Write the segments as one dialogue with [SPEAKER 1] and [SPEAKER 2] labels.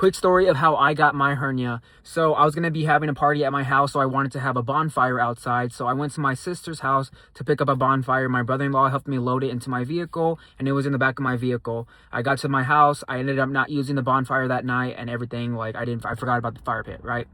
[SPEAKER 1] quick story of how I got my hernia. So I was going to be having a party at my house, so I wanted to have a bonfire outside. So I went to my sister's house to pick up a bonfire. My brother-in-law helped me load it into my vehicle, and it was in the back of my vehicle. I got to my house. I ended up not using the bonfire that night and everything. Like, I forgot about the fire pit, right?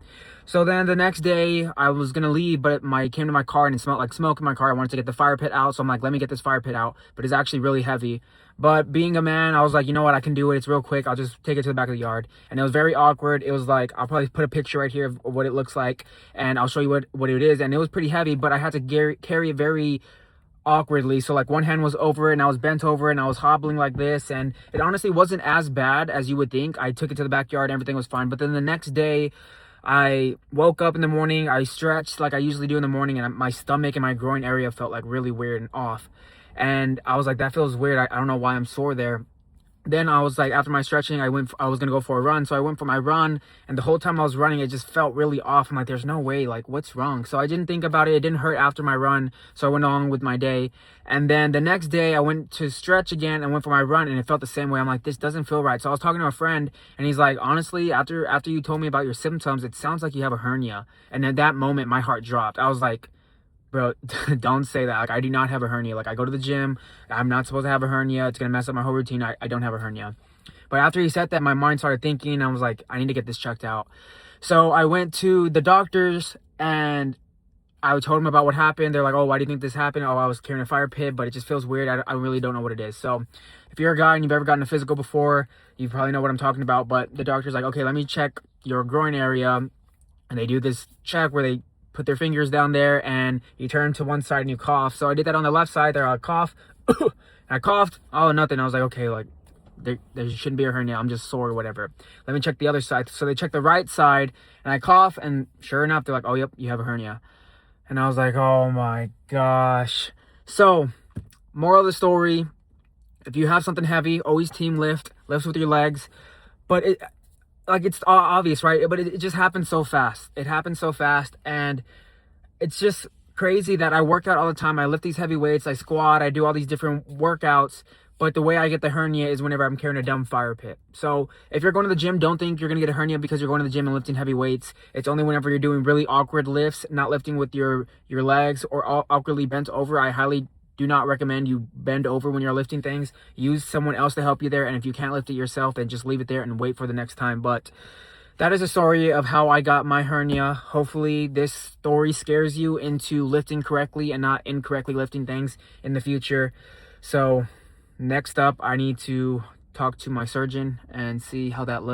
[SPEAKER 1] So then the next day I was going to leave, but came to my car and it smelled like smoke in my car. I wanted to get the fire pit out. So I'm like, let me get this fire pit out. But it's actually really heavy. But being a man, I was like, you know what? I can do it. It's real quick. I'll just take it to the back of the yard. And it was very awkward. It was like, I'll probably put a picture right here of what it looks like. And I'll show you what it is. And it was pretty heavy, but I had to carry it very awkwardly. So like one hand was over it and I was bent over it and I was hobbling like this. And it honestly wasn't as bad as you would think. I took it to the backyard. Everything was fine. But then the next day, I woke up in the morning, I stretched like I usually do in the morning, and my stomach and my groin area felt like really weird and off. And I was like, that feels weird. I don't know why I'm sore there. Then I was like, after my stretching, I was going to go for a run. So I went for my run, and the whole time I was running, it just felt really off. I'm like, there's no way, like, what's wrong? So I didn't think about it. It didn't hurt after my run. So I went on with my day. And then the next day I went to stretch again and went for my run, and it felt the same way. I'm like, this doesn't feel right. So I was talking to a friend, and he's like, honestly, after you told me about your symptoms, it sounds like you have a hernia. And at that moment, my heart dropped. I was like, bro, don't say that. Like, I do not have a hernia. Like, I go to the gym. I'm not supposed to have a hernia. It's going to mess up my whole routine. I don't have a hernia. But after he said that, my mind started thinking. I was like, I need to get this checked out. So I went to the doctors and I told them about what happened. They're like, oh, why do you think this happened? Oh, I was carrying a fire pit, but it just feels weird. I really don't know what it is. So if you're a guy and you've ever gotten a physical before, you probably know what I'm talking about. But the doctor's like, okay, let me check your groin area. And they do this check where they put their fingers down there and you turn to one side and you cough. So I did that on the left side there. I cough. And I coughed. Oh, nothing. I was like, okay, like there shouldn't be a hernia. I'm just sore or whatever. Let me check the other side. So they check the right side and I cough, and sure enough, they're like, oh, yep, you have a hernia. And I was like, oh my gosh. So moral of the story, if you have something heavy, always team lift with your legs. But it's obvious, right? But it just happens so fast. It happens so fast. And it's just crazy that I work out all the time. I lift these heavy weights. I squat. I do all these different workouts. But the way I get the hernia is whenever I'm carrying a dumb fire pit. So if you're going to the gym, don't think you're going to get a hernia because you're going to the gym and lifting heavy weights. It's only whenever you're doing really awkward lifts, not lifting with your legs or awkwardly bent over. I highly do not recommend you bend over when you're lifting things. Use someone else to help you there. And if you can't lift it yourself, then just leave it there and wait for the next time. But that is a story of how I got my hernia. Hopefully this story scares you into lifting correctly and not incorrectly lifting things in the future. So next up, I need to talk to my surgeon and see how that looks.